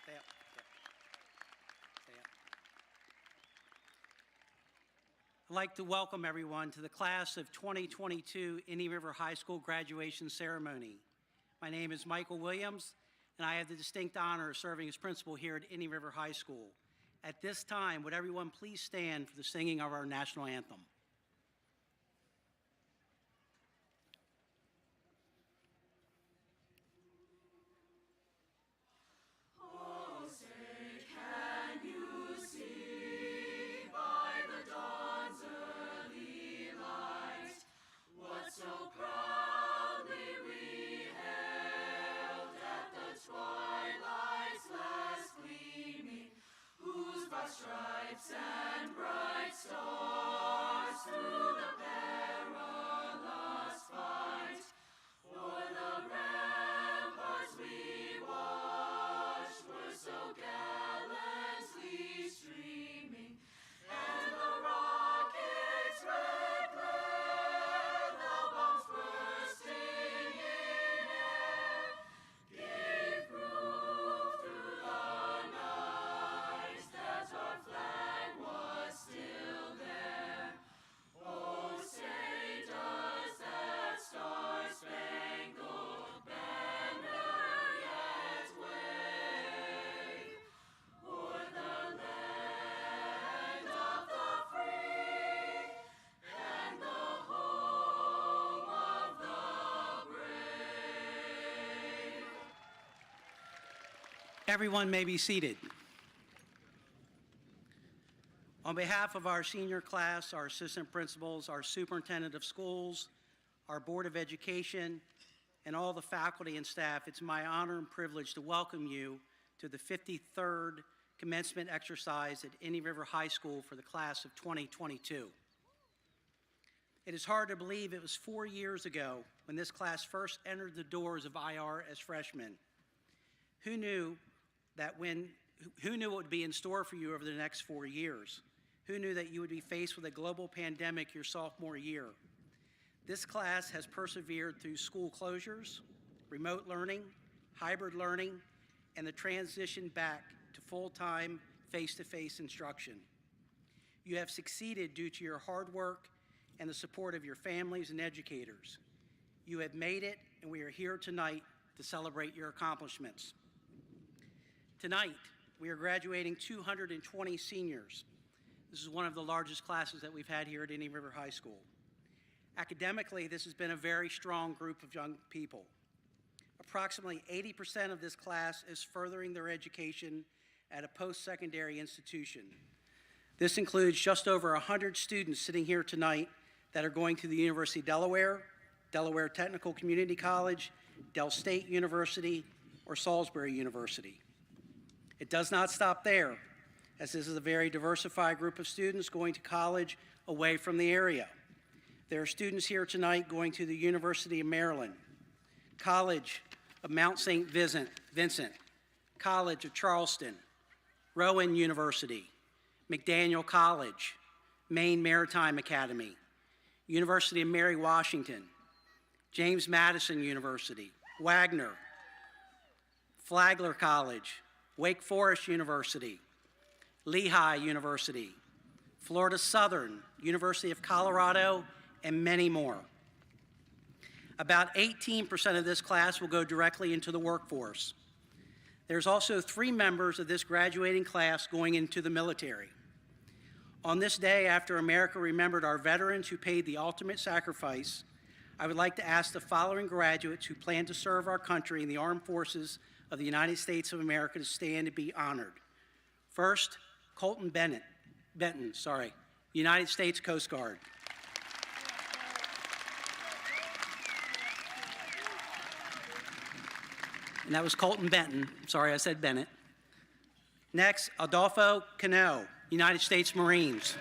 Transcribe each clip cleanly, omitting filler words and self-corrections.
Stay up. Stay up. I'd like to welcome everyone to the class of 2022 Indian River High School graduation ceremony. My name is Michael Williams, and I have the distinct honor of serving as principal here at Indian River High School. At this time, would everyone please stand for the singing of our national anthem? So proudly we hailed at the twilight's last gleaming, whose broad stripes and bright stars through the perilous fight, o'er the ramparts we watched were so gallantly streaming, and the rockets' red glare, the bombs bursting in air, gave proof through the night that our flag was still there. Oh, say does that star-spangled banner yet wave o'er the land of the free and the home of the brave? Everyone may be seated. On behalf of our senior class, our assistant principals, our superintendent of schools, our Board of Education, and all the faculty and staff, it's my honor and privilege to welcome you to the 53rd commencement exercise at Indian River High School for the class of 2022. It is hard to believe it was 4 years ago when this class first entered the doors of IR as freshmen. Who knew what would be in store for you over the next 4 years? Who knew that you would be faced with a global pandemic your sophomore year? This class has persevered through school closures, remote learning, hybrid learning, and the transition back to full-time, face-to-face instruction. You have succeeded due to your hard work and the support of your families and educators. You have made it, and we are here tonight to celebrate your accomplishments. Tonight, we are graduating 220 seniors. This is one of the largest classes that we've had here at Indian River High School. Academically, this has been a very strong group of young people. Approximately 80% of this class is furthering their education at a post-secondary institution. This includes just over 100 students sitting here tonight that are going to the University of Delaware, Delaware Technical Community College, Del State University, or Salisbury University. It does not stop there, as this is a very diversified group of students going to college away from the area. There are students here tonight going to the University of Maryland, College of Mount St. Vincent, College of Charleston, Rowan University, McDaniel College, Maine Maritime Academy, University of Mary Washington, James Madison University, Wagner, Flagler College, Wake Forest University, Lehigh University, Florida Southern, University of Colorado, and many more. About 18% of this class will go directly into the workforce. There's also 3 members of this graduating class going into the military. On this day, after America remembered our veterans who paid the ultimate sacrifice, I would like to ask the following graduates who plan to serve our country in the armed forces of the United States of America to stand and be honored. First, Colton Benton, United States Coast Guard. And that was Colton Benton. Sorry, I said Bennett. Next, Adolfo Cano, United States Marines.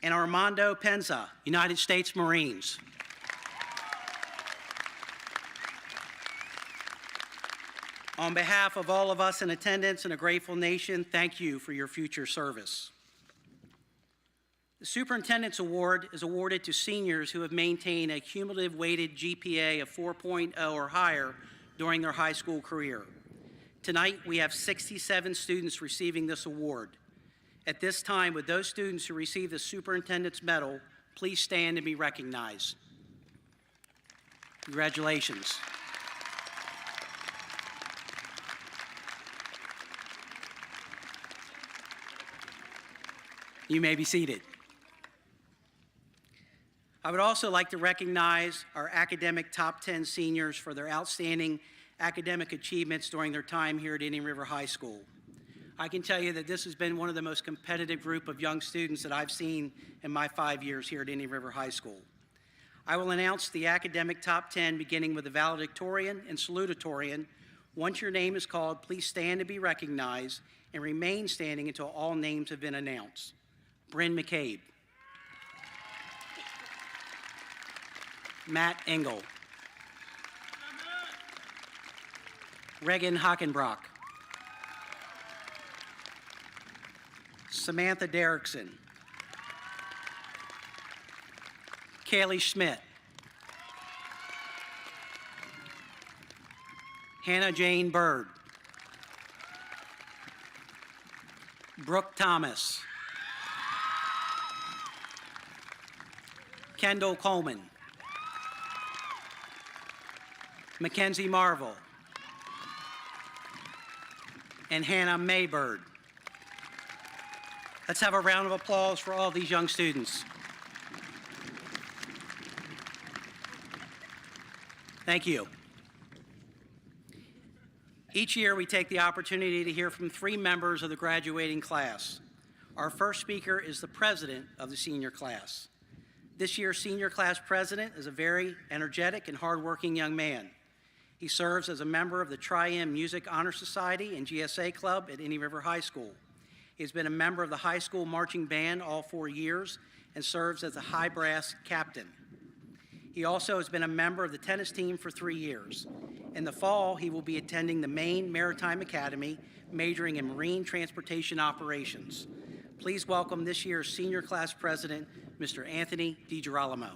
And Armando Penza, United States Marines. On behalf of all of us in attendance and a grateful nation, thank you for your future service. The Superintendent's Award is awarded to seniors who have maintained a cumulative weighted GPA of 4.0 or higher during their high school career. Tonight, we have 67 students receiving this award. At this time, would those students who receive the Superintendent's Medal please stand and be recognized? Congratulations. You may be seated. I would also like to recognize our academic top 10 seniors for their outstanding academic achievements during their time here at Indian River High School. I can tell you that this has been one of the most competitive group of young students that I've seen in my 5 years here at Indian River High School. I will announce the academic top 10 beginning with the Valedictorian and Salutatorian. Once your name is called, please stand to be recognized and remain standing until all names have been announced. Brynn McCabe. Matt Engel. Regan Hockenbrock. Samantha Derrickson. Kaylee Schmidt. Hannah Jane Bird. Brooke Thomas. Kendall Coleman. Mackenzie Marvel. And Hannah Maybird. Let's have a round of applause for all these young students. Thank you. Each year we take the opportunity to hear from 3 members of the graduating class. Our first speaker is the president of the senior class. This year's senior class president is a very energetic and hardworking young man. He serves as a member of the Tri-M Music Honor Society and GSA Club at Indian River High School. He has been a member of the high school marching band all 4 years and serves as the high brass captain. He also has been a member of the tennis team for 3 years. In the fall, he will be attending the Maine Maritime Academy, majoring in marine transportation operations. Please welcome this year's senior class president, Mr. Anthony DiGirolamo.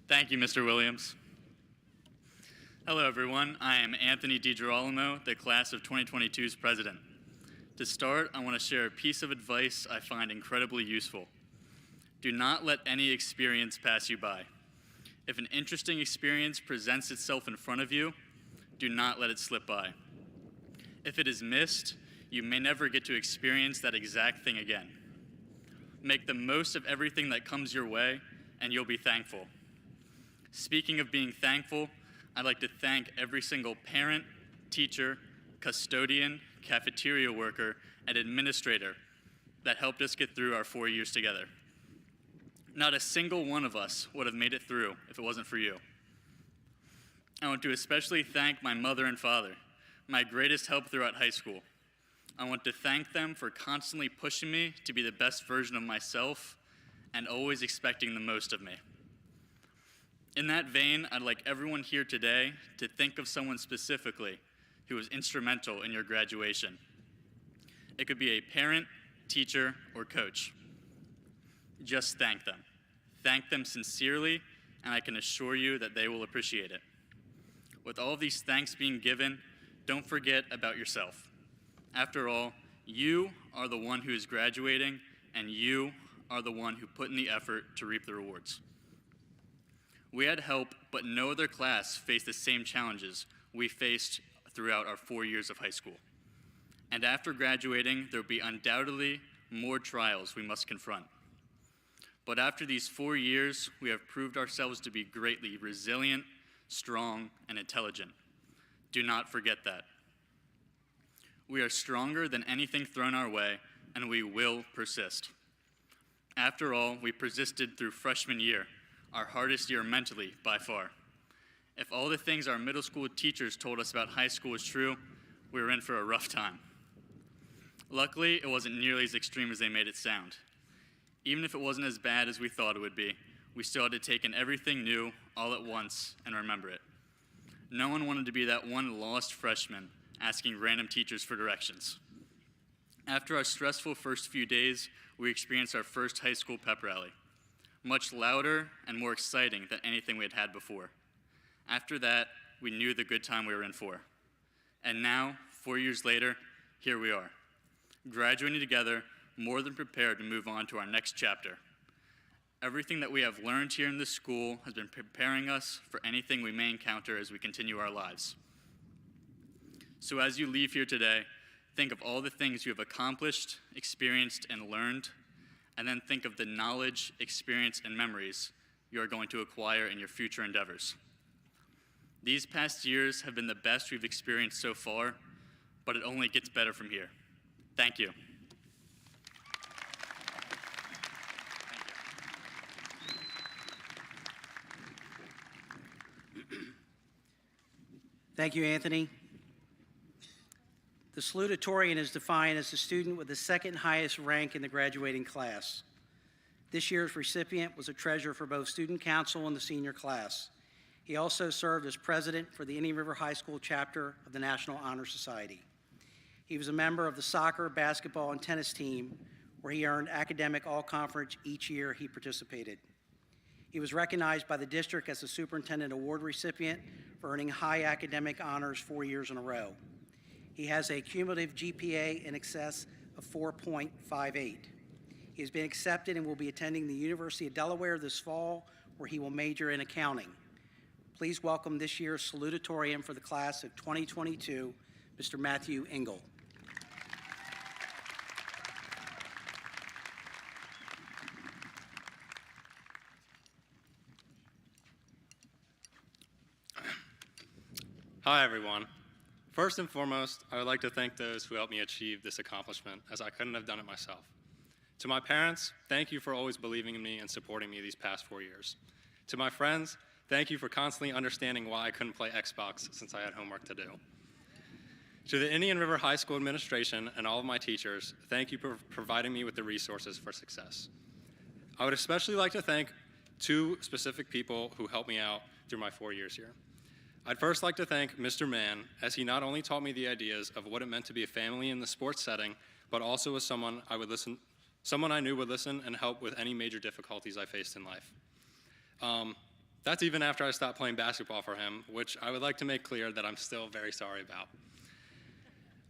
Thank you, Mr. Williams. Hello, everyone. I am Anthony DiGirolamo, the class of 2022's president. To start, I want to share a piece of advice I find incredibly useful. Do not let any experience pass you by. If an interesting experience presents itself in front of you, do not let it slip by. If it is missed, you may never get to experience that exact thing again. Make the most of everything that comes your way, and you'll be thankful. Speaking of being thankful, I'd like to thank every single parent, teacher, custodian, cafeteria worker, and administrator that helped us get through our 4 years together. Not a single one of us would have made it through if it wasn't for you. I want to especially thank my mother and father, my greatest help throughout high school. I want to thank them for constantly pushing me to be the best version of myself and always expecting the most of me. In that vein, I'd like everyone here today to think of someone specifically who was instrumental in your graduation. It could be a parent, teacher, or coach. Just thank them. Thank them sincerely, and I can assure you that they will appreciate it. With all of these thanks being given, don't forget about yourself. After all, you are the one who is graduating, and you are the one who put in the effort to reap the rewards. We had help, but no other class faced the same challenges we faced throughout our 4 years of high school. And after graduating, there will be undoubtedly more trials we must confront. But after these 4 years, we have proved ourselves to be greatly resilient, strong, and intelligent. Do not forget that. We are stronger than anything thrown our way, and we will persist. After all, we persisted through freshman year, our hardest year mentally by far. If all the things our middle school teachers told us about high school is true, we were in for a rough time. Luckily, it wasn't nearly as extreme as they made it sound. Even if it wasn't as bad as we thought it would be, we still had to take in everything new all at once and remember it. No one wanted to be that one lost freshman asking random teachers for directions. After our stressful first few days, we experienced our first high school pep rally, much louder and more exciting than anything we had had before. After that, we knew the good time we were in for. And now, 4 years later, here we are, graduating together, more than prepared to move on to our next chapter. Everything that we have learned here in this school has been preparing us for anything we may encounter as we continue our lives. So as you leave here today, think of all the things you have accomplished, experienced, and learned, and then think of the knowledge, experience, and memories you are going to acquire in your future endeavors. These past years have been the best we've experienced so far, but it only gets better from here. Thank you. Thank you, Anthony. The Salutatorian is defined as the student with the second highest rank in the graduating class. This year's recipient was a treasurer for both student council and the senior class. He also served as president for the Indian River High School chapter of the National Honor Society. He was a member of the soccer, basketball, and tennis team, where he earned academic all-conference each year he participated. He was recognized by the district as the Superintendent Award recipient for earning high academic honors 4 years in a row. He has a cumulative GPA in excess of 4.58. He has been accepted and will be attending the University of Delaware this fall, where he will major in accounting. Please welcome this year's salutatorian for the class of 2022, Mr. Matthew Engel. Hi, everyone. First and foremost, I would like to thank those who helped me achieve this accomplishment, as I couldn't have done it myself. To my parents, thank you for always believing in me and supporting me these past 4 years. To my friends, thank you for constantly understanding why I couldn't play Xbox since I had homework to do. To the Indian River High School administration and all of my teachers, thank you for providing me with the resources for success. I would especially like to thank two specific people who helped me out through my 4 years here. I'd first like to thank Mr. Mann, as he not only taught me the ideas of what it meant to be a family in the sports setting, but also as someone I knew would listen and help with any major difficulties I faced in life. That's even after I stopped playing basketball for him, which I would like to make clear that I'm still very sorry about.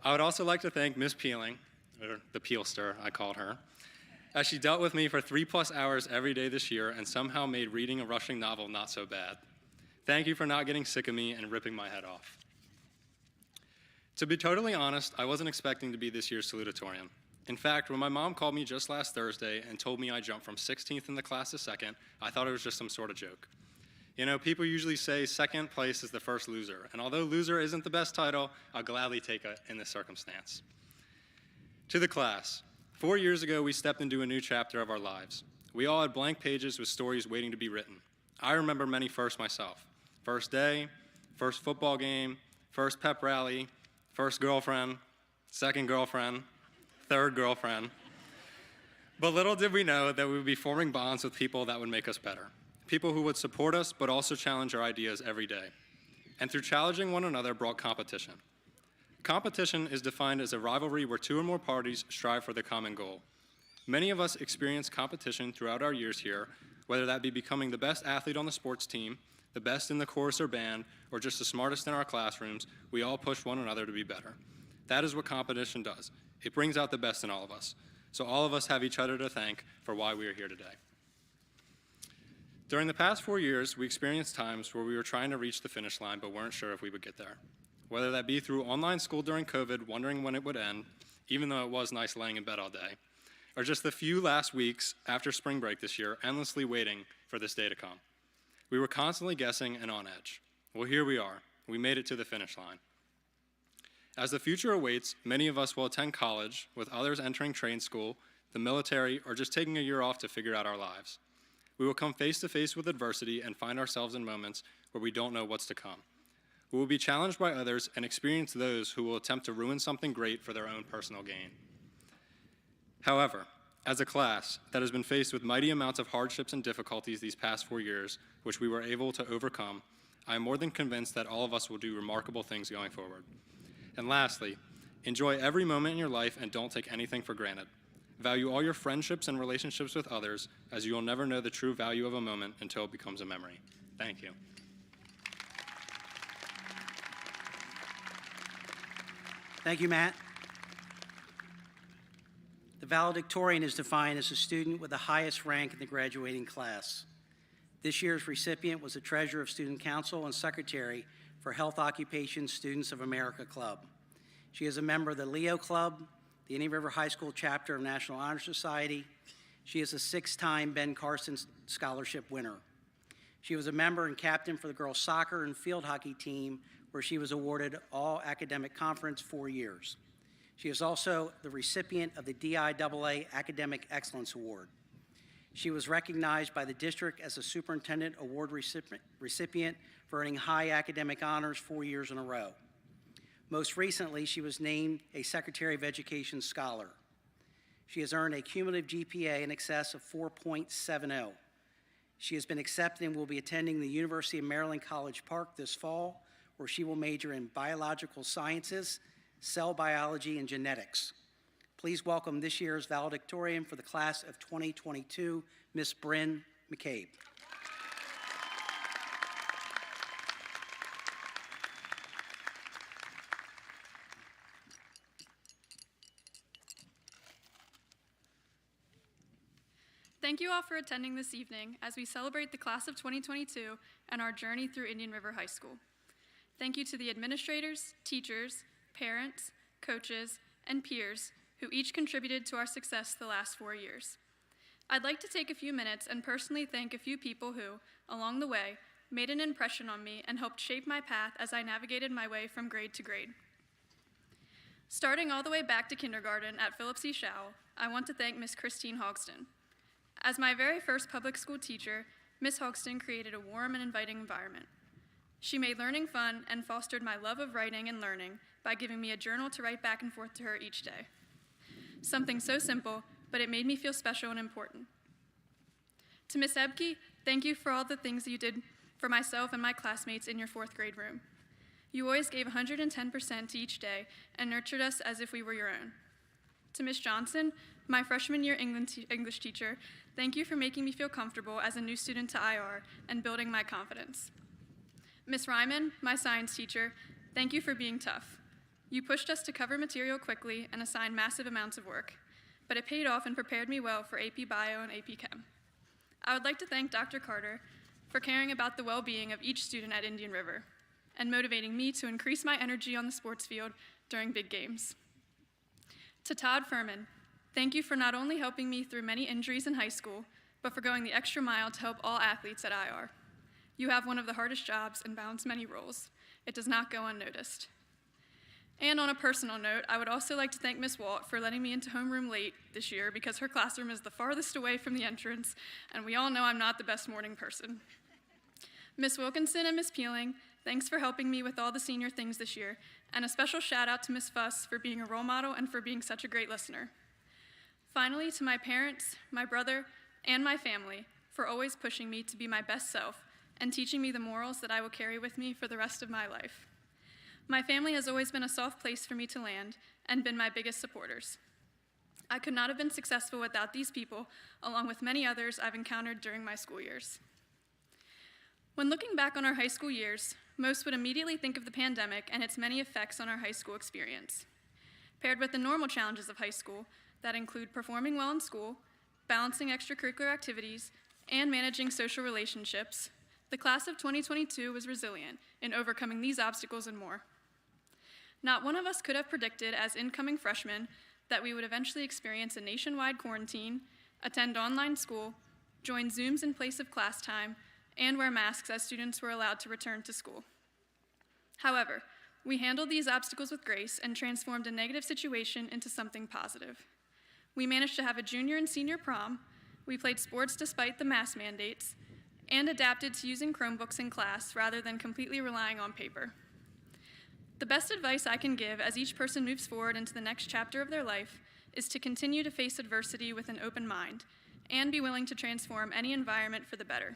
I would also like to thank Miss Peeling, or the Peelster, I called her, as she dealt with me for 3+ hours every day this year and somehow made reading a rushing novel not so bad. Thank you for not getting sick of me and ripping my head off. To be totally honest, I wasn't expecting to be this year's salutatorian. In fact, when my mom called me just last Thursday and told me I jumped from 16th in the class to second, I thought it was just some sort of joke. You know, people usually say second place is the first loser, and although loser isn't the best title, I'll gladly take it in this circumstance. To the class, 4 years ago, we stepped into a new chapter of our lives. We all had blank pages with stories waiting to be written. I remember many firsts myself. First day, first football game, first pep rally, first girlfriend, second girlfriend, third girlfriend. But little did we know that we would be forming bonds with people that would make us better. People who would support us, but also challenge our ideas every day. And through challenging one another brought competition. Competition is defined as a rivalry where two or more parties strive for the common goal. Many of us experience competition throughout our years here, whether that be becoming the best athlete on the sports team, the best in the chorus or band, or just the smartest in our classrooms. We all push one another to be better. That is what competition does. It brings out the best in all of us. So all of us have each other to thank for why we are here today. During the past 4 years, we experienced times where we were trying to reach the finish line but weren't sure if we would get there. Whether that be through online school during COVID, wondering when it would end, even though it was nice laying in bed all day, or just the few last weeks after spring break this year, endlessly waiting for this day to come. We were constantly guessing and on edge. Well, here we are. We made it to the finish line. As the future awaits, many of us will attend college, with others entering trade school, the military, or just taking a year off to figure out our lives. We will come face to face with adversity and find ourselves in moments where we don't know what's to come. We will be challenged by others and experience those who will attempt to ruin something great for their own personal gain. However, as a class that has been faced with mighty amounts of hardships and difficulties these past 4 years, which we were able to overcome, I am more than convinced that all of us will do remarkable things going forward. And lastly, enjoy every moment in your life and don't take anything for granted. Value all your friendships and relationships with others, as you will never know the true value of a moment until it becomes a memory. Thank you. Thank you, Matt. The valedictorian is defined as a student with the highest rank in the graduating class. This year's recipient was the treasurer of Student Council and secretary for Health Occupation Students of America Club. She is a member of the Leo Club, the Indian River High School chapter of National Honor Society. She is a 6-time Ben Carson Scholarship winner. She was a member and captain for the girls' soccer and field hockey team, where she was awarded All Academic Conference 4 years. She is also the recipient of the DIAA Academic Excellence Award. She was recognized by the district as a Superintendent Award recipient for earning high academic honors 4 years in a row. Most recently, she was named a Secretary of Education Scholar. She has earned a cumulative GPA in excess of 4.70. She has been accepted and will be attending the University of Maryland College Park this fall, where she will major in biological sciences, cell biology, and genetics. Please welcome this year's valedictorian for the class of 2022, Ms. Brynn McCabe. Thank you all for attending this evening as we celebrate the class of 2022 and our journey through Indian River High School. Thank you to the administrators, teachers, parents, coaches, and peers who each contributed to our success the last 4 years. I'd like to take a few minutes and personally thank a few people who, along the way, made an impression on me and helped shape my path as I navigated my way from grade to grade. Starting all the way back to kindergarten at Phillips E. Schau, I want to thank Miss Christine Hogston. As my very first public school teacher, Miss Hogston created a warm and inviting environment. She made learning fun and fostered my love of writing and learning by giving me a journal to write back and forth to her each day. Something so simple, but it made me feel special and important. To Miss Ebke, thank you for all the things you did for myself and my classmates in your 4th grade room. You always gave 110% to each day and nurtured us as if we were your own. To Miss Johnson, my freshman year English teacher, thank you for making me feel comfortable as a new student to IR and building my confidence. Miss Ryman, my science teacher, thank you for being tough. You pushed us to cover material quickly and assign massive amounts of work, but it paid off and prepared me well for AP Bio and AP Chem. I would like to thank Dr. Carter for caring about the well-being of each student at Indian River and motivating me to increase my energy on the sports field during big games. To Todd Furman, thank you for not only helping me through many injuries in high school, but for going the extra mile to help all athletes at IR. You have one of the hardest jobs and balance many roles. It does not go unnoticed. And on a personal note, I would also like to thank Miss Walt for letting me into homeroom late this year because her classroom is the farthest away from the entrance, and we all know I'm not the best morning person. Miss Wilkinson and Miss Peeling, thanks for helping me with all the senior things this year, and a special shout out to Miss Fuss for being a role model and for being such a great listener. Finally, to my parents, my brother, and my family for always pushing me to be my best self and teaching me the morals that I will carry with me for the rest of my life. My family has always been a soft place for me to land and been my biggest supporters. I could not have been successful without these people, along with many others I've encountered during my school years. When looking back on our high school years, most would immediately think of the pandemic and its many effects on our high school experience. Paired with the normal challenges of high school that include performing well in school, balancing extracurricular activities, and managing social relationships, the class of 2022 was resilient in overcoming these obstacles and more. Not one of us could have predicted as incoming freshmen that we would eventually experience a nationwide quarantine, attend online school, join Zooms in place of class time, and wear masks as students were allowed to return to school. However, we handled these obstacles with grace and transformed a negative situation into something positive. We managed to have a junior and senior prom, we played sports despite the mask mandates, and adapted to using Chromebooks in class rather than completely relying on paper. The best advice I can give as each person moves forward into the next chapter of their life is to continue to face adversity with an open mind and be willing to transform any environment for the better.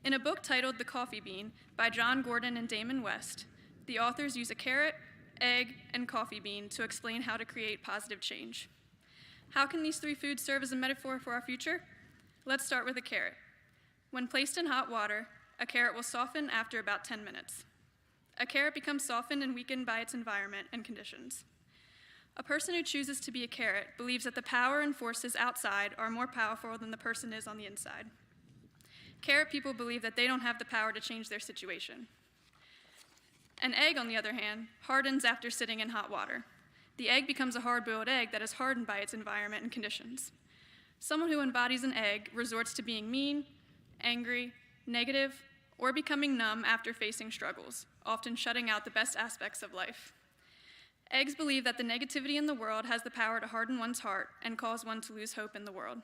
In a book titled The Coffee Bean by John Gordon and Damon West, the authors use a carrot, egg, and coffee bean to explain how to create positive change. How can these three foods serve as a metaphor for our future? Let's start with a carrot. When placed in hot water, a carrot will soften after about 10 minutes. A carrot becomes softened and weakened by its environment and conditions. A person who chooses to be a carrot believes that the power and forces outside are more powerful than the person is on the inside. Carrot people believe that they don't have the power to change their situation. An egg, on the other hand, hardens after sitting in hot water. The egg becomes a hard-boiled egg that is hardened by its environment and conditions. Someone who embodies an egg resorts to being mean, angry, negative, or becoming numb after facing struggles, often shutting out the best aspects of life. Eggs believe that the negativity in the world has the power to harden one's heart and cause one to lose hope in the world.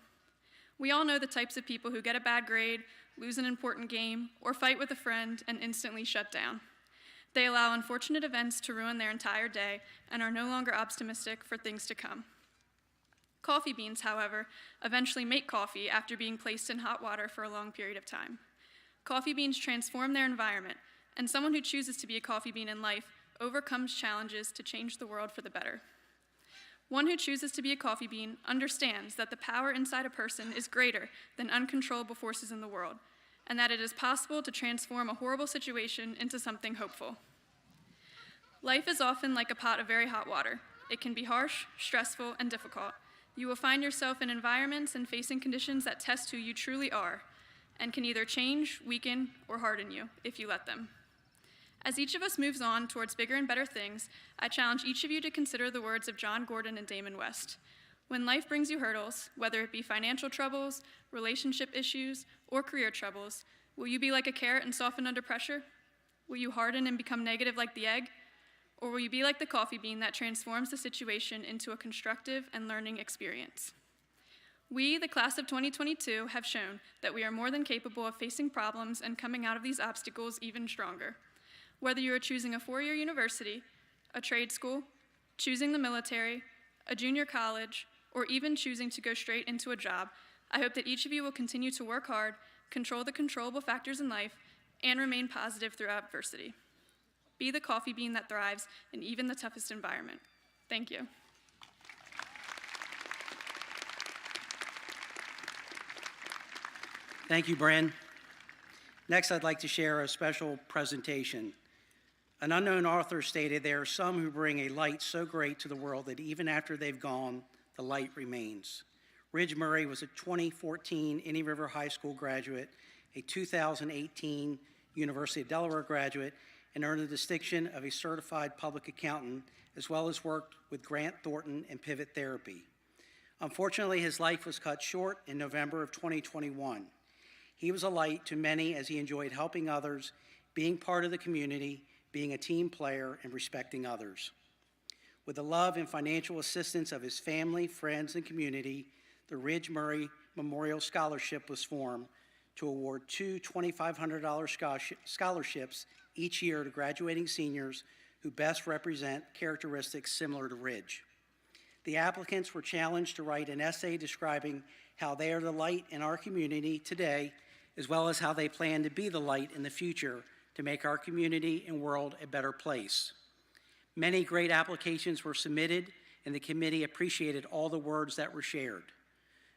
We all know the types of people who get a bad grade, lose an important game, or fight with a friend and instantly shut down. They allow unfortunate events to ruin their entire day and are no longer optimistic for things to come. Coffee beans, however, eventually make coffee after being placed in hot water for a long period of time. Coffee beans transform their environment, and someone who chooses to be a coffee bean in life overcomes challenges to change the world for the better. One who chooses to be a coffee bean understands that the power inside a person is greater than uncontrollable forces in the world, and that it is possible to transform a horrible situation into something hopeful. Life is often like a pot of very hot water. It can be harsh, stressful, and difficult. You will find yourself in environments and facing conditions that test who you truly are, and can either change, weaken, or harden you if you let them. As each of us moves on towards bigger and better things, I challenge each of you to consider the words of John Gordon and Damon West. When life brings you hurdles, whether it be financial troubles, relationship issues, or career troubles, will you be like a carrot and soften under pressure? Will you harden and become negative like the egg? Or will you be like the coffee bean that transforms the situation into a constructive and learning experience? We, the class of 2022, have shown that we are more than capable of facing problems and coming out of these obstacles even stronger. Whether you are choosing a four-year university, a trade school, choosing the military, a junior college, or even choosing to go straight into a job, I hope that each of you will continue to work hard, control the controllable factors in life, and remain positive through adversity. Be the coffee bean that thrives in even the toughest environment. Thank you. Thank you, Brynn. Next, I'd like to share a special presentation. An unknown author stated, "There are some who bring a light so great to the world that even after they've gone, the light remains." Ridge Murray was a 2014 Indian River High School graduate, a 2018 University of Delaware graduate, and earned the distinction of a certified public accountant, as well as worked with Grant Thornton and Pivot Therapy. Unfortunately, his life was cut short in November of 2021. He was a light to many as he enjoyed helping others, being part of the community, being a team player, and respecting others. With the love and financial assistance of his family, friends, and community, the Ridge Murray Memorial Scholarship was formed to award two $2,500 scholarships each year to graduating seniors who best represent characteristics similar to Ridge. The applicants were challenged to write an essay describing how they are the light in our community today, as well as how they plan to be the light in the future to make our community and world a better place. Many great applications were submitted, and the committee appreciated all the words that were shared.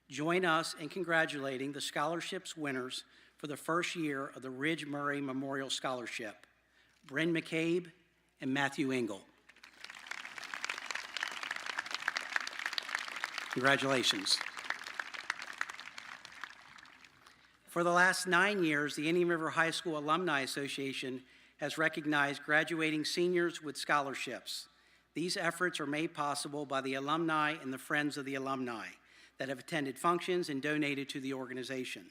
Join us in congratulating the scholarships winners for the first year of the Ridge Murray Memorial Scholarship, Brynn McCabe and Matthew Engel. Congratulations. For the last 9 years, the Indian River High School Alumni Association has recognized graduating seniors with scholarships. These efforts are made possible by the alumni and the friends of the alumni that have attended functions and donated to the organization.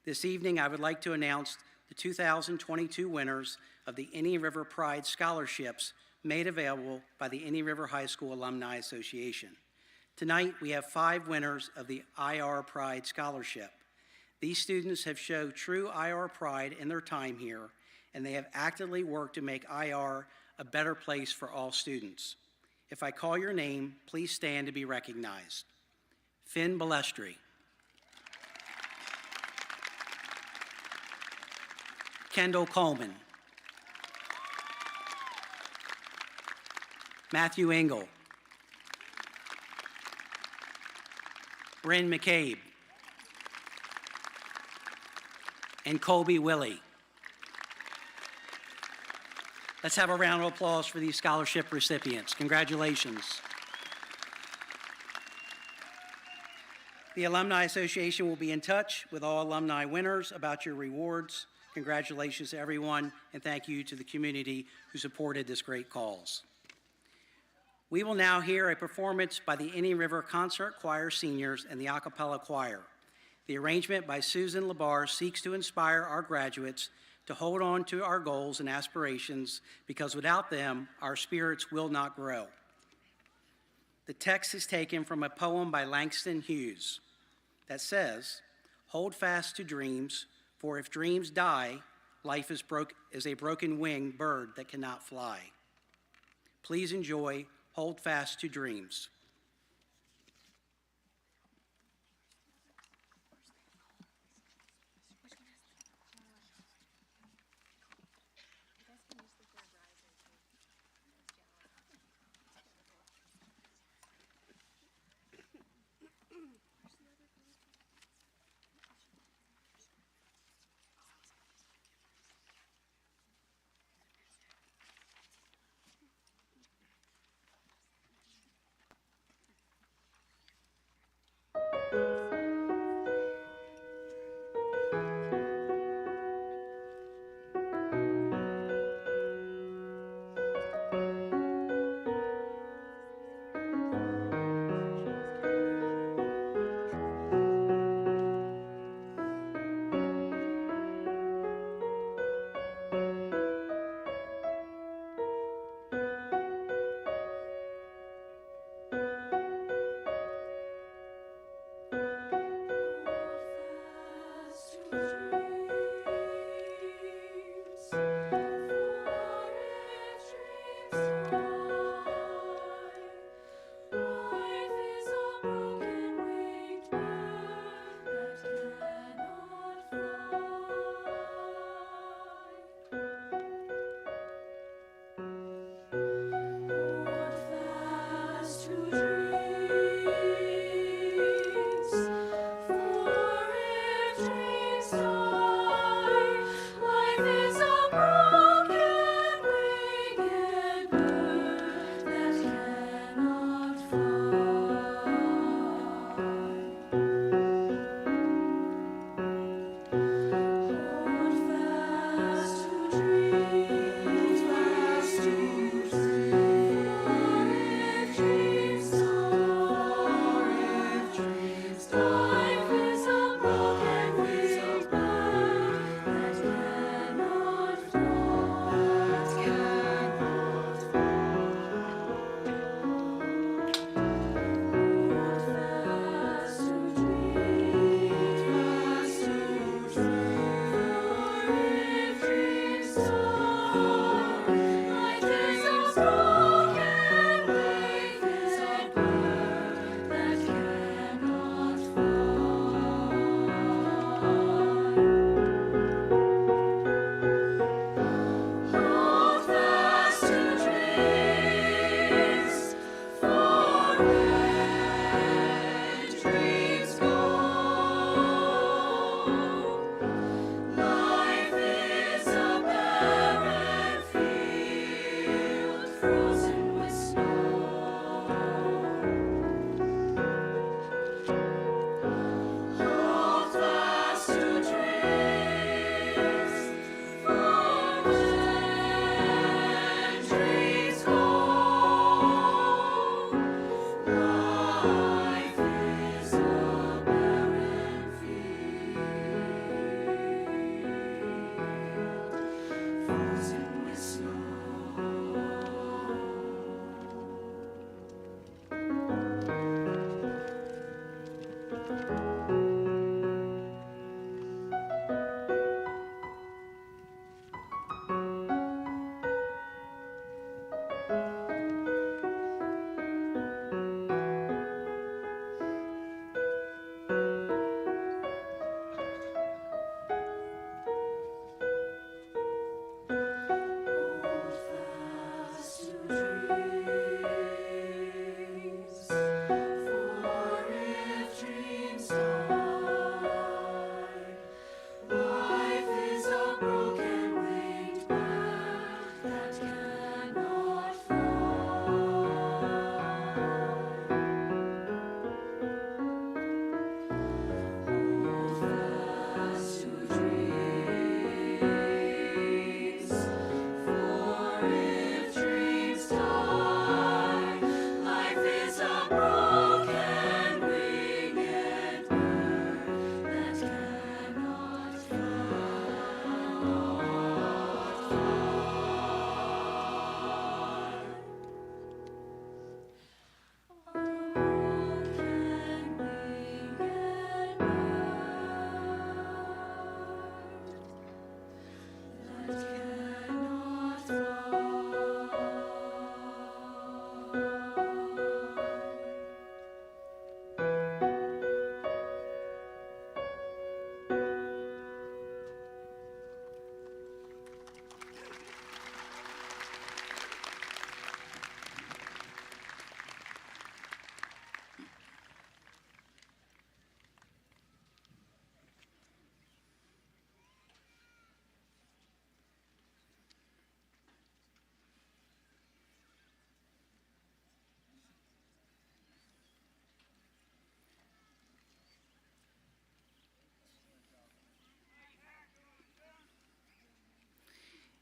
This evening, I would like to announce the 2022 winners of the Indian River Pride Scholarships made available by the Indian River High School Alumni Association. Tonight, we have 5 winners of the IR Pride Scholarship. These students have shown true IR pride in their time here, and they have actively worked to make IR a better place for all students. If I call your name, please stand to be recognized. Finn Balestri. Kendall Coleman. Matthew Engel. Brynn McCabe. And Colby Willie. Let's have a round of applause for these scholarship recipients. Congratulations. The Alumni Association will be in touch with all alumni winners about your rewards. Congratulations to everyone, and thank you to the community who supported this great cause. We will now hear a performance by the Indian River Concert Choir Seniors and the a cappella choir. The arrangement by Susan LaBarr seeks to inspire our graduates to hold on to our goals and aspirations, because without them, our spirits will not grow. The text is taken from a poem by Langston Hughes that says, "Hold fast to dreams, for if dreams die, life is a broken-winged bird that cannot fly." Please enjoy Hold Fast to Dreams.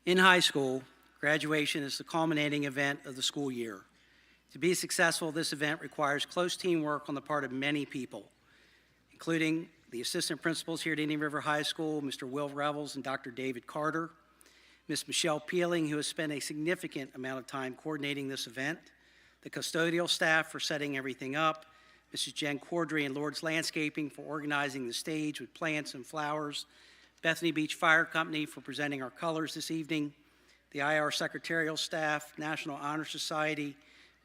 In high school, graduation is the culminating event of the school year. To be successful, this event requires close teamwork on the part of many people, including the assistant principals here at Indian River High School, Mr. Will Revels and Dr. David Carter, Ms. Michelle Peeling, who has spent a significant amount of time coordinating this event, the custodial staff for setting everything up, Mrs. Jen Cordry and Lord's Landscaping for organizing the stage with plants and flowers, Bethany Beach Fire Company for presenting our colors this evening, the IR secretarial staff, National Honor Society,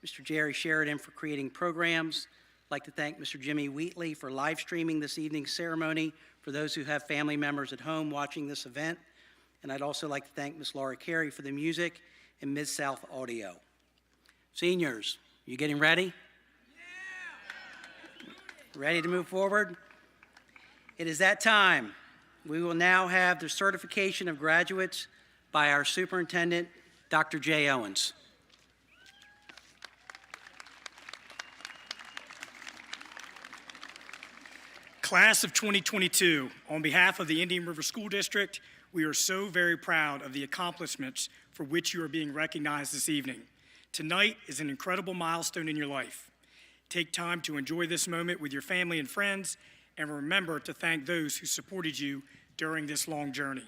Mr. Jerry Sheridan for creating programs. I'd like to thank Mr. Jimmy Wheatley for live streaming this evening's ceremony for those who have family members at home watching this event. And I'd also like to thank Ms. Laura Carey for the music and Mid-South Audio. Seniors, you getting ready? Ready to move forward? It is that time. We will now have the certification of graduates by our superintendent, Dr. J. Owens. Class of 2022, on behalf of the Indian River School District, we are so very proud of the accomplishments for which you are being recognized this evening. Tonight is an incredible milestone in your life. Take time to enjoy this moment with your family and friends, and remember to thank those who supported you during this long journey.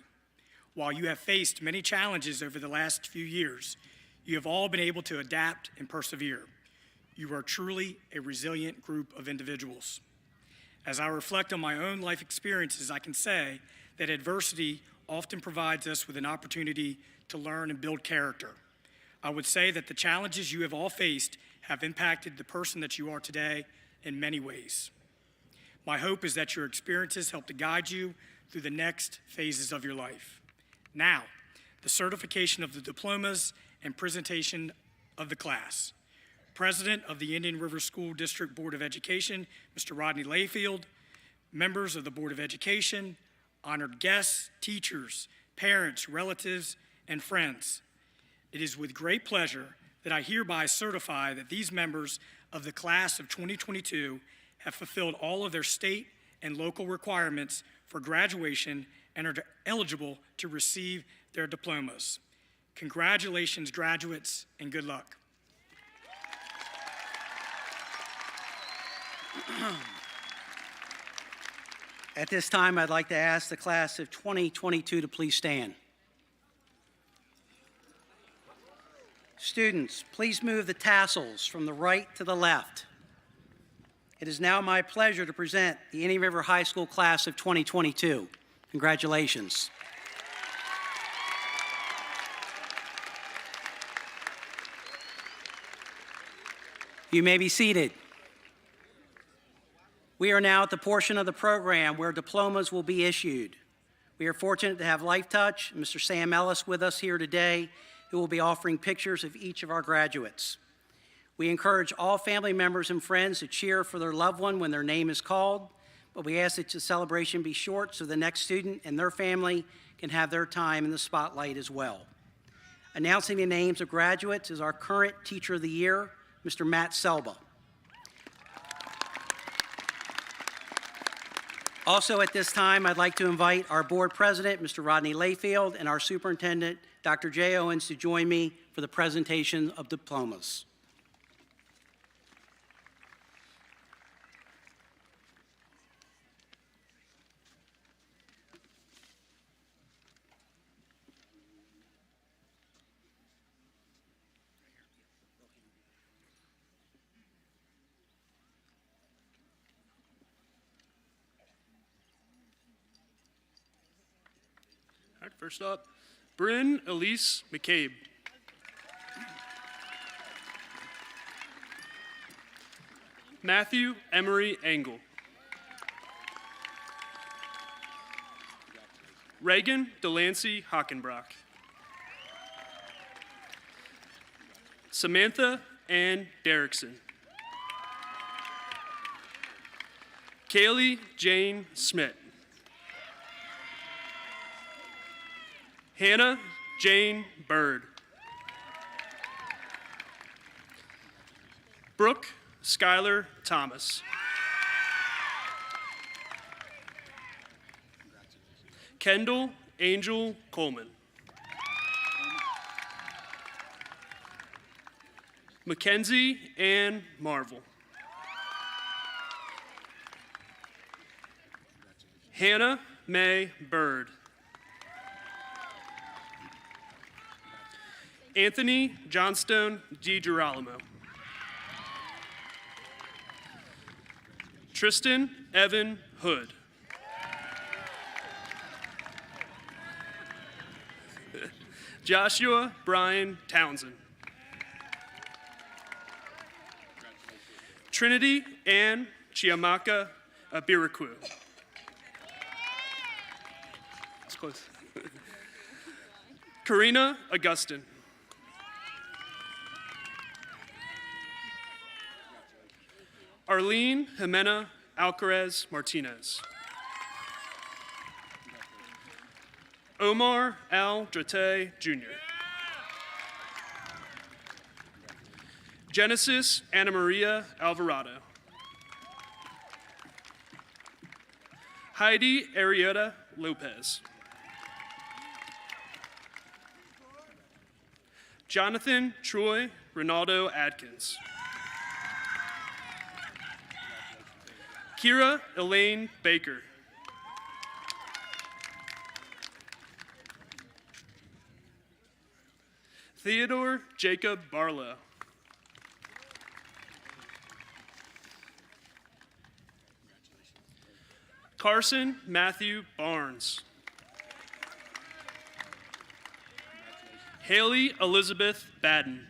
While you have faced many challenges over the last few years, you have all been able to adapt and persevere. You are truly a resilient group of individuals. As I reflect on my own life experiences, I can say that adversity often provides us with an opportunity to learn and build character. I would say that the challenges you have all faced have impacted the person that you are today in many ways. My hope is that your experiences help to guide you through the next phases of your life. Now, the certification of the diplomas and presentation of the class. President of the Indian River School District Board of Education, Mr. Rodney Layfield, members of the Board of Education, honored guests, teachers, parents, relatives, and friends. It is with great pleasure that I hereby certify that these members of the class of 2022 have fulfilled all of their state and local requirements for graduation and are eligible to receive their diplomas. Congratulations, graduates, and good luck. At this time, I'd like to ask the class of 2022 to please stand. Students, please move the tassels from the right to the left. It is now my pleasure to present the Indian River High School class of 2022. Congratulations. You may be seated. We are now at the portion of the program where diplomas will be issued. We are fortunate to have Life Touch, Mr. Sam Ellis, with us here today, who will be offering pictures of each of our graduates. We encourage all family members and friends to cheer for their loved one when their name is called, but we ask that the celebration be short so the next student and their family can have their time in the spotlight as well. Announcing the names of graduates is our current Teacher of the Year, Mr. Matt Selba. Also at this time, I'd like to invite our board president, Mr. Rodney Layfield, and our superintendent, Dr. J. Owens, to join me for the presentation of diplomas. All right, first up, Brynn, Elise, McCabe. Matthew, Emory, Engel. Reagan, Delancey, Hockenbrock. Samantha, Ann Derrickson. Kaylee, Jane, Smith. Hannah Jane Bird. Brooke Skylar Thomas. Kendall Angel Coleman. Mackenzie Ann Marvel. Hannah May Bird. Anthony Johnstone DiGirolamo. Tristan Evan Hood. Joshua Brian Townsend. Trinity Ann Chiamaka Abiraku. That's close. Karina Augustin. Arlene Jimena Alcarez Martinez. Omar Al Drate Jr. Genesis Anna Maria Alvarado. Heidi Ariota Lopez. Jonathan Troy Ronaldo Adkins. Kira Elaine Baker. Theodore Jacob Barlow. Carson Matthew Barnes. Haley Elizabeth Baden.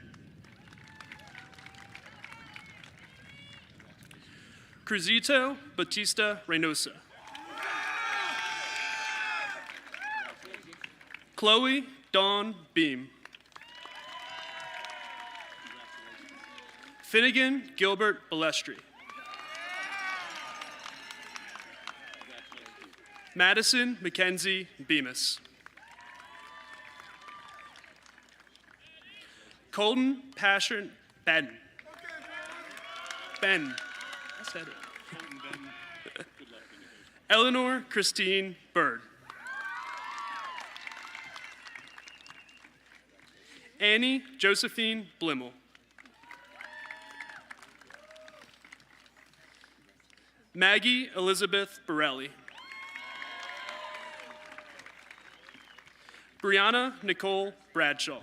Cruzito Batista Reynosa. Chloe Dawn Beam. Finnegan Gilbert Balestri. Madison Mackenzie Bemis. Colton Passion Ben. Ben. I said it. Eleanor Christine Bird. Annie Josephine Blimmel. Maggie Elizabeth Borelli. Brianna Nicole Bradshaw.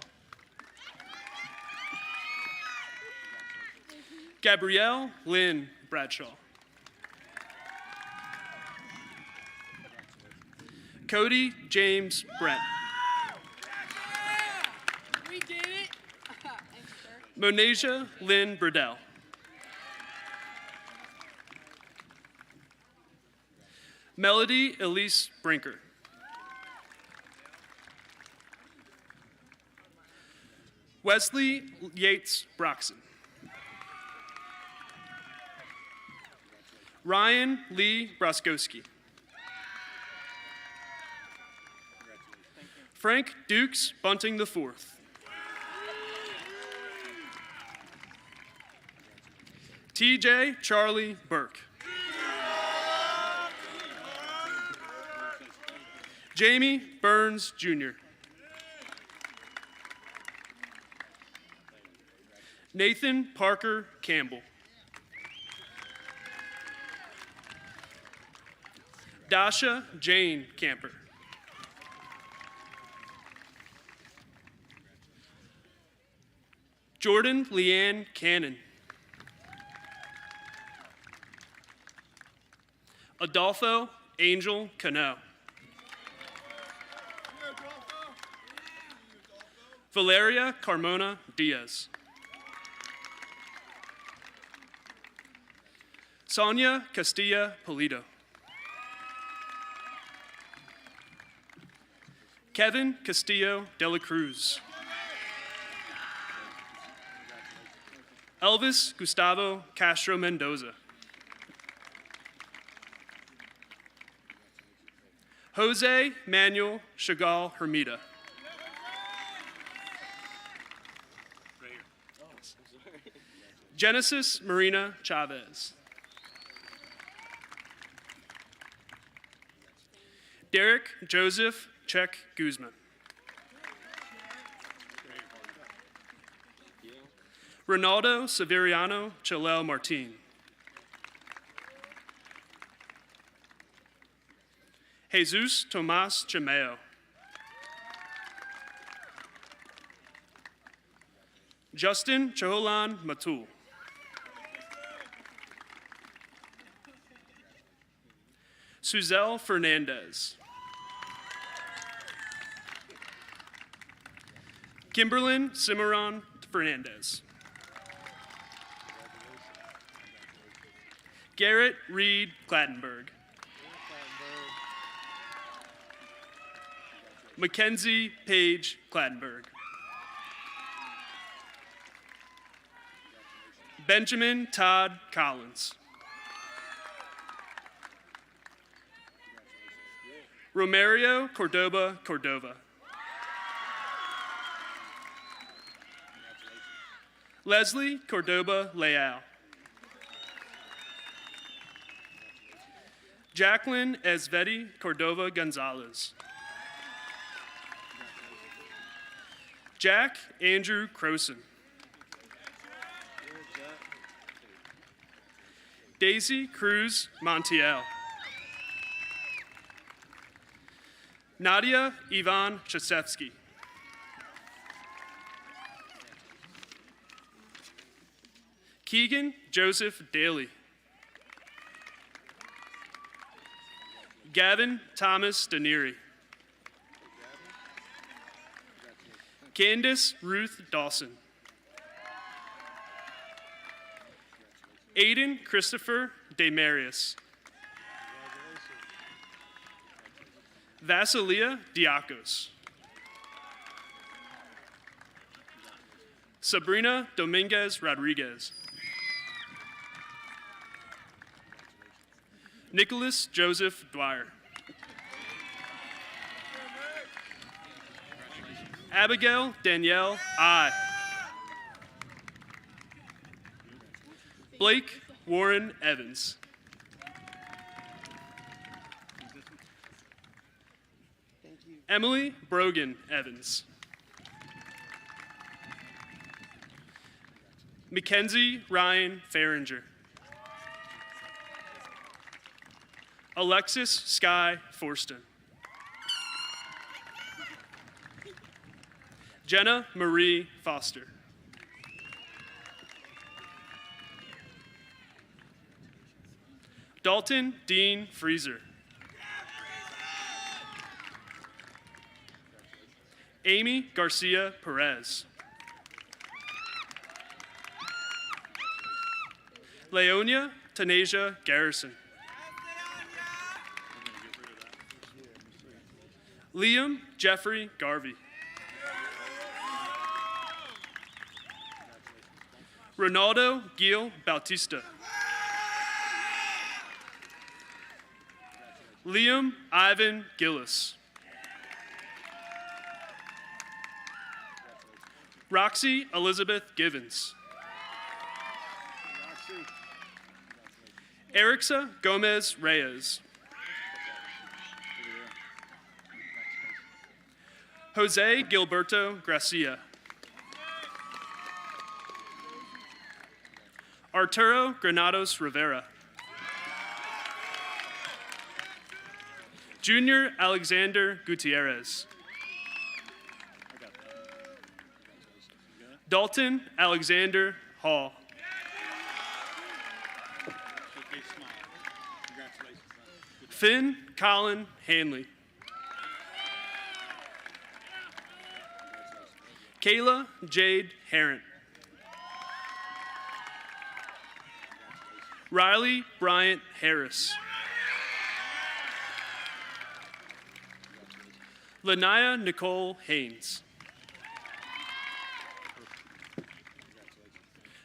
Gabrielle Lynn Bradshaw. Cody James Brent. We did it. Monasia Lynn Burdell. Melody Elise Brinker. Wesley Yates Broxson. Ryan Lee Broskowski. Frank Dukes Bunting IV. TJ Charlie Burke. Jamie Burns Jr. Nathan Parker Campbell. Dasha Jane Camper. Jordan Leanne Cannon. Adolfo Angel Cano. Valeria Carmona Diaz. Sonia Castilla Polito. Kevin Castillo de la Cruz. Elvis Gustavo Castro Mendoza. Jose Manuel Chagall Hermida. Genesis Marina Chavez. Derek Joseph Czech Guzman. Ronaldo Severiano Chalel Martin. Jesus Tomas Chimeo. Justin Cholan Matul. Suzelle Fernandez. Kimberlyn Cimarron Fernandez. Garrett Reed Clattenburg. Mackenzie Page Clattenburg. Benjamin Todd Collins. Romario Cordoba Cordova. Leslie Cordoba Leal. Jacqueline Esvedi Cordova Gonzalez. Jack Andrew Croson. Daisy Cruz Montiel. Nadia Ivan Chasevsky. Keegan Joseph Daly. Gavin Thomas Daneri. Candace Ruth Dawson. Aiden Christopher Demarius. Vasilia Diakos. Sabrina Dominguez Rodriguez. Nicholas Joseph Dwyer. Abigail Danielle I. Blake Warren Evans. Emily Brogan Evans. Mackenzie Ryan Farringer. Alexis Sky Forston. Jenna Marie Foster. Dalton Dean Freezer. Amy Garcia Perez. Leonia Tanasia Garrison. Liam Jeffrey Garvey. Ronaldo Gil Bautista. Liam Ivan Gillis. Roxy Elizabeth Givens. Erixa Gomez Reyes. Jose Gilberto Gracia. Arturo Granados Rivera. Junior Alexander Gutierrez. Dalton Alexander Hall. Finn Colin Hanley. Kayla Jade Herron. Riley Bryant Harris. Lanaya Nicole Haynes.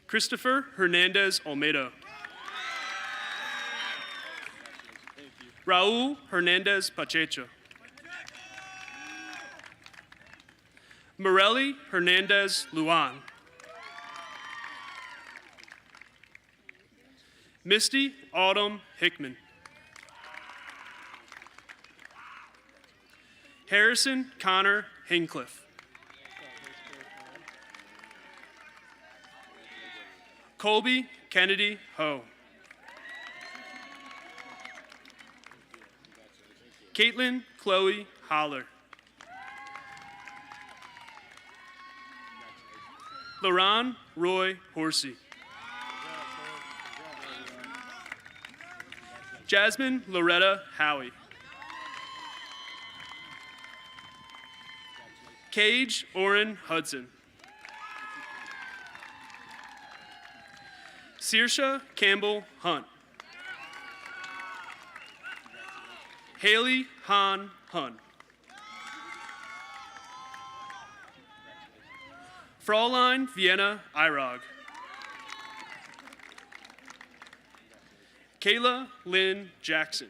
Christopher Hernandez Olmedo. Raul Hernandez Pacheco. Morelli Hernandez Luan. Misty Autumn Hickman. Harrison Connor Hincliffe. Colby Kennedy Ho. Caitlin Chloe Holler. LaRon Roy Horsey. Jasmine Loretta Howie. Cage Oren Hudson. Saoirse Campbell Hunt. Haley Han Hun. Fraulein Vienna Irog. Kayla Lynn Jackson.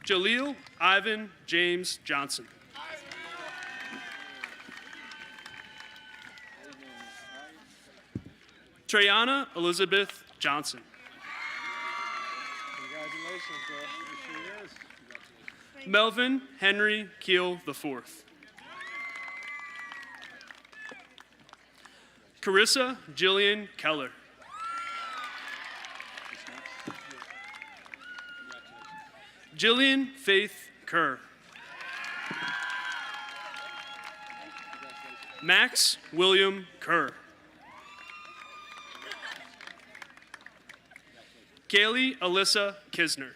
Jaleel Ivan James Johnson. Treyana Elizabeth Johnson. Congratulations, girl. It sure is. Melvin Henry Keel IV. Carissa Jillian Keller. Jillian Faith Kerr. Max William Kerr. Kaylee Alyssa Kisner.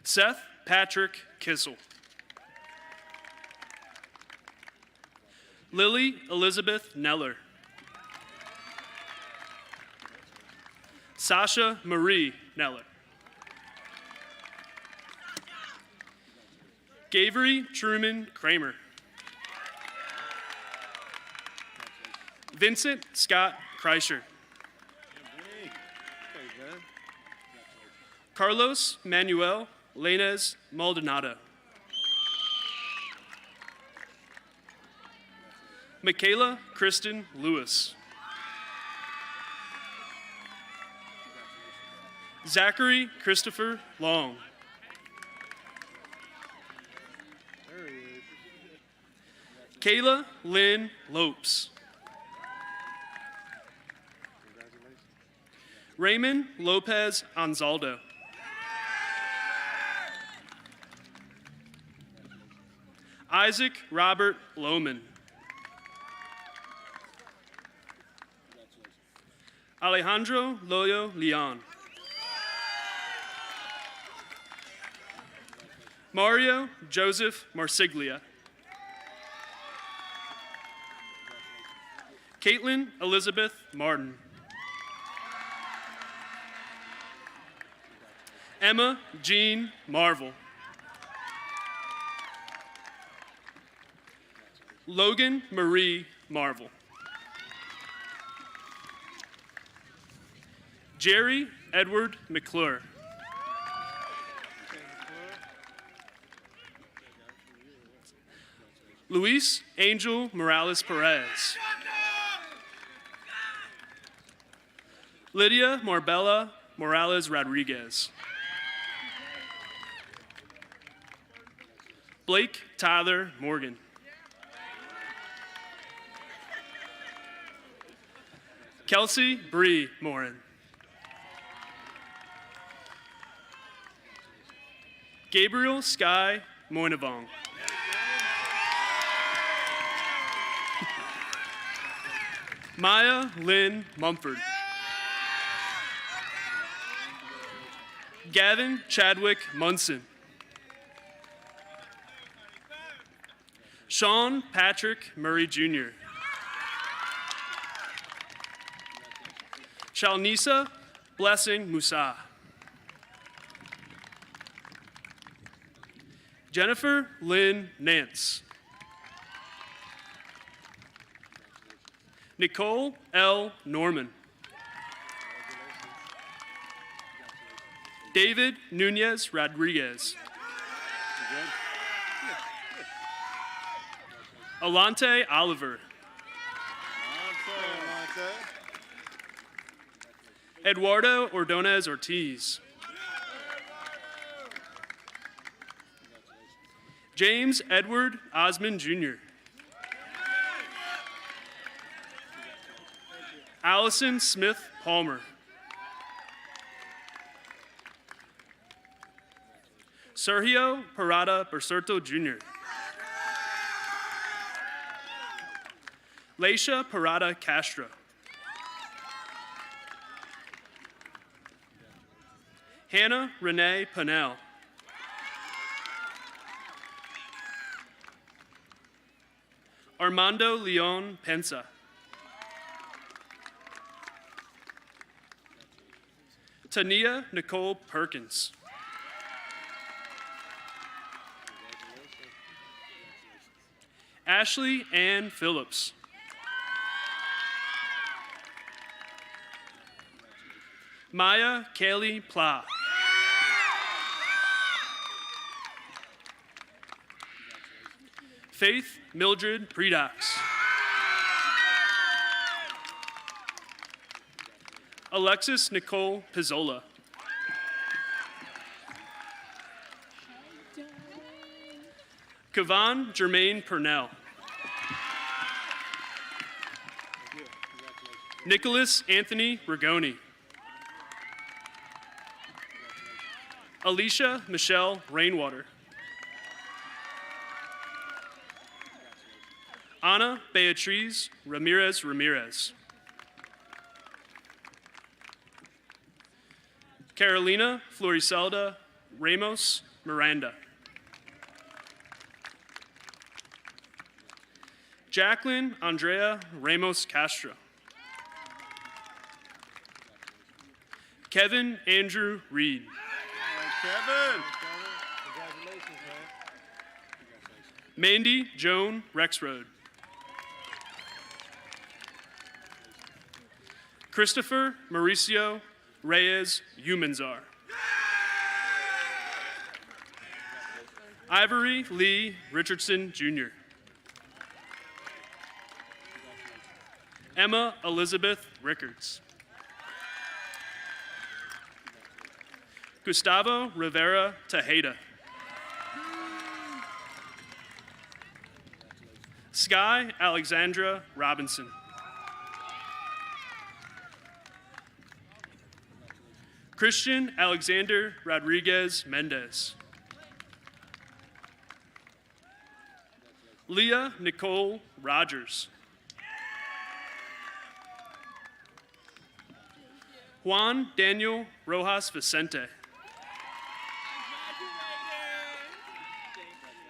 Seth Patrick Kissel. Lily Elizabeth Neller. Sasha Marie Neller. Gavery Truman Kramer. Vincent Scott Kreischer. Carlos Manuel Lainez Maldonado. Michaela Kristen Lewis. Zachary Christopher Long. There he is. Kayla Lynn Lopes. Congratulations. Raymond Lopez Anzaldo. Isaac Robert Lohman. Alejandro Loyo Leon. Mario Joseph Marsiglia. Caitlin Elizabeth Martin. Emma Jean Marvel. Logan Marie Marvel. Jerry Edward McClure. Luis Angel Morales Perez. Lydia Marbella Morales Rodriguez. Blake Tyler Morgan. Kelsey Bree Morin. Gabriel Sky Moinavong. Maya Lynn Mumford. Gavin Chadwick Munson. Sean Patrick Murray Jr. Shalnisa Blessing Musa. Jennifer Lynn Nance. Nicole L. Norman. David Nunez Rodriguez. Alante Oliver. Eduardo Ordonez Ortiz. James Edward Osmond Jr. Allison Smith Palmer. Sergio Parada Bercerto Jr. Leisha Parada Castro. Hannah Renee Pannell. Armando Leon Pensa. Tania Nicole Perkins. Ashley Ann Phillips. Maya Kaylee Pla. Faith Mildred Predox. Alexis Nicole Pizzola. Kavan Jermaine Purnell. Nicholas Anthony Rigoni. Alicia Michelle Rainwater. Ana Beatriz Ramirez Ramirez. Carolina Floricelda Ramos Miranda. Jacqueline Andrea Ramos Castro. Kevin Andrew Reed. Kevin! Congratulations, man. Mandy Joan Rexroad. Christopher Mauricio Reyes Humanzar. Ivory Lee Richardson Jr. Emma Elizabeth Rickards. Gustavo Rivera Tejeda. Sky Alexandra Robinson. Christian Alexander Rodriguez Mendez. Leah Nicole Rogers. Juan Daniel Rojas Vicente.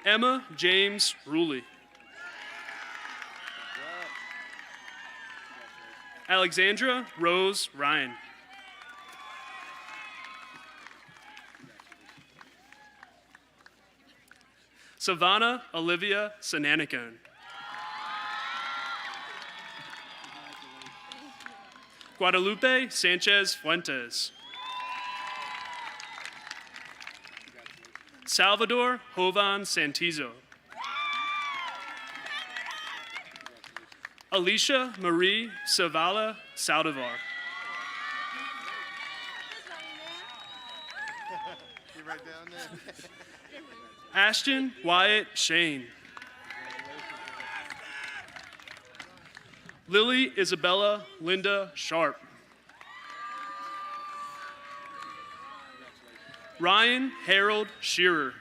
Emma James Ruley. Alexandra Rose Ryan. Savannah Olivia Sananicone. Guadalupe Sanchez Fuentes. Salvador Jovan Santizo. Alicia Marie Savala Saldivar. You're right down there. Ashton Wyatt Shane. Lily Isabella Linda Sharp. Ryan Harold Shearer.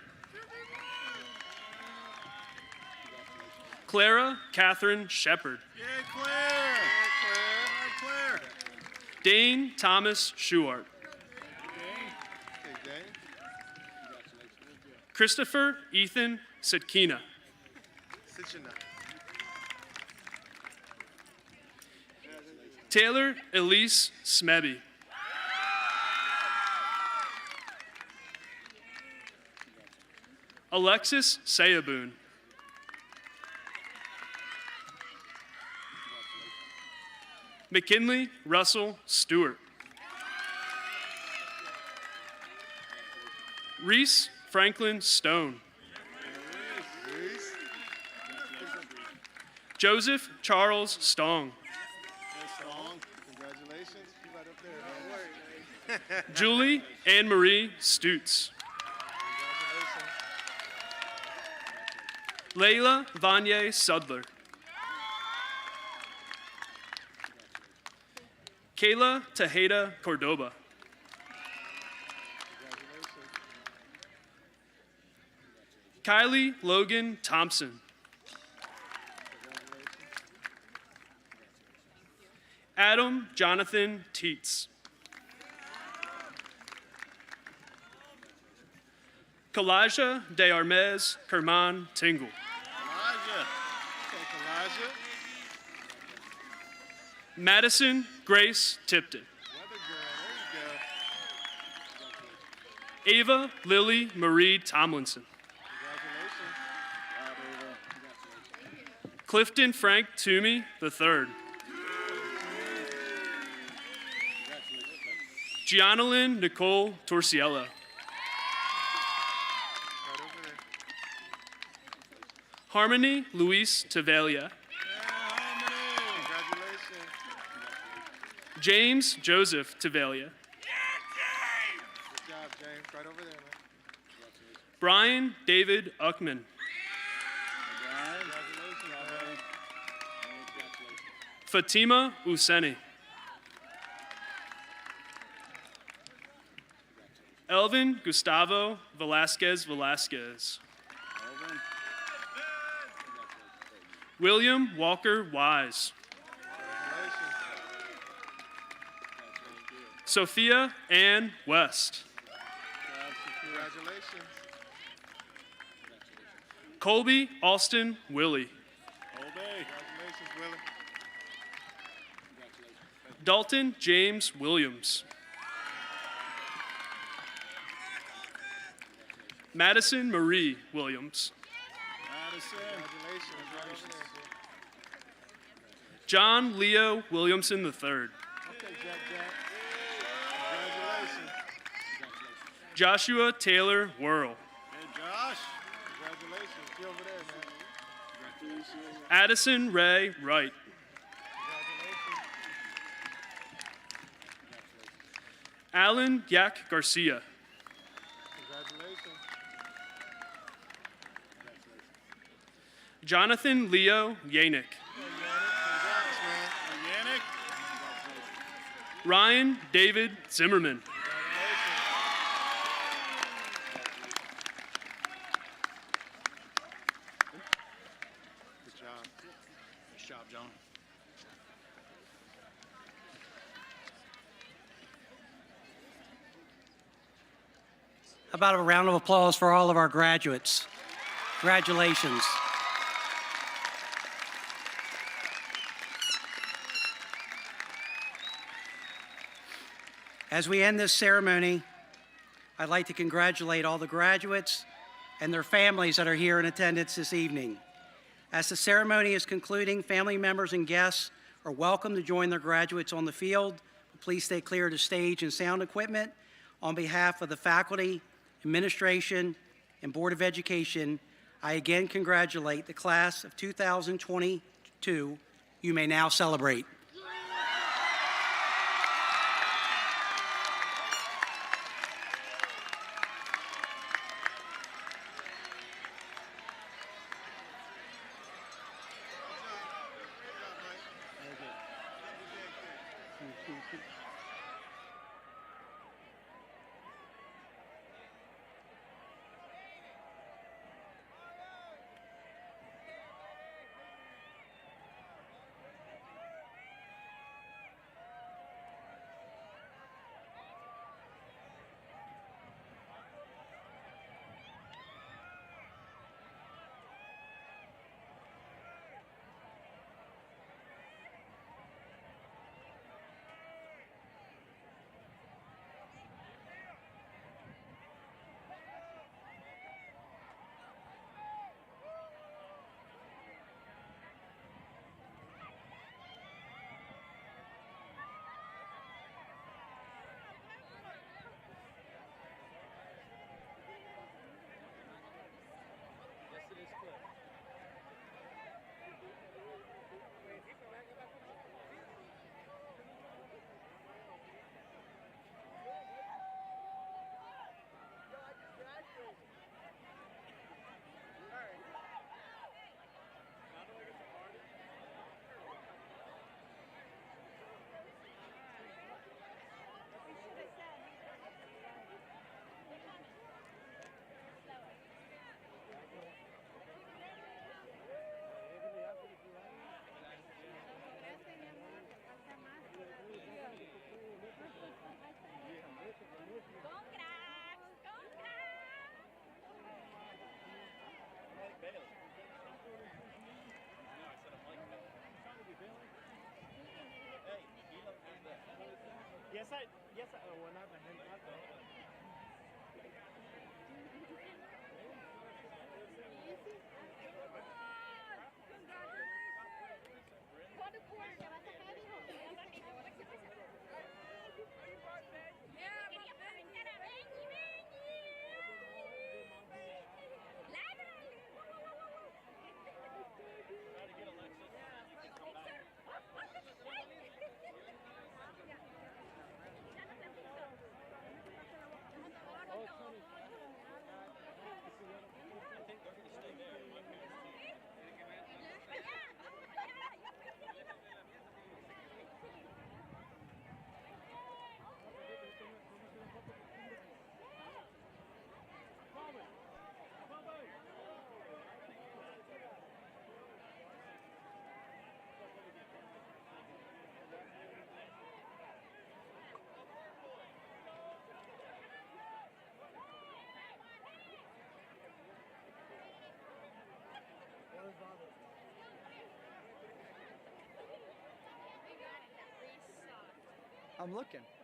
Clara Catherine Shepard. Yeah, Claire! Claire! Dane Thomas Schuart. Hey, Dane. Christopher Ethan Sitkina. Sit-your-nut. Taylor Elise Smebby. Alexis Sayaboon. McKinley Russell Stewart. Reese Franklin Stone. Reese. Joseph Charles Stong. Strong. Congratulations. You right up there. Don't worry. Julie Anne Marie Stutz. Congratulations. Layla Vanye Sudler. Kayla Tejeda Cordoba. Kylie Logan Thompson. Adam Jonathan Teets. Kalaja De Armez Kerman Tingle. Elijah. Take Elijah. Madison Grace Tipton. Weather girl. There you go. Ava Lily Marie Tomlinson. Congratulations. Clifton Frank Toomey III. Giannalyn Nicole Torsiello. Right over there. Harmony Luis Tavalia. Yeah, Harmony. Congratulations. James Joseph Tavalia. Good job, James. Right over there, man. Brian David Uckman. Congratulations, man. Fatima Useni. Elvin Gustavo Velasquez Velasquez. William Walker Wise. Congratulations. Sophia Ann West. Congratulations. Colby Alston Willie. Congratulations, Willie. Dalton James Williams. Madison Marie Williams. Congratulations. Right over there. John Leo Williamson III. Okay, Jack. Congratulations. Joshua Taylor Worrell. Hey, Josh. Congratulations. Be over there, man. Congratulations. Addison Ray Wright. Alan Yak Garcia. Congratulations. Jonathan Leo Yanik. Congrats, man. Yannick. Ryan David Zimmerman. Good job. Nice job, John. How about a round of applause for all of our graduates? Congratulations. As we end this ceremony, I'd like to congratulate all the graduates and their families that are here in attendance this evening. As the ceremony is concluding, family members and guests are welcome to join their graduates on the field. Please stay clear of the stage and sound equipment. On behalf of the faculty, administration, and Board of Education, I again congratulate the class of 2022. You may now celebrate. I'm looking.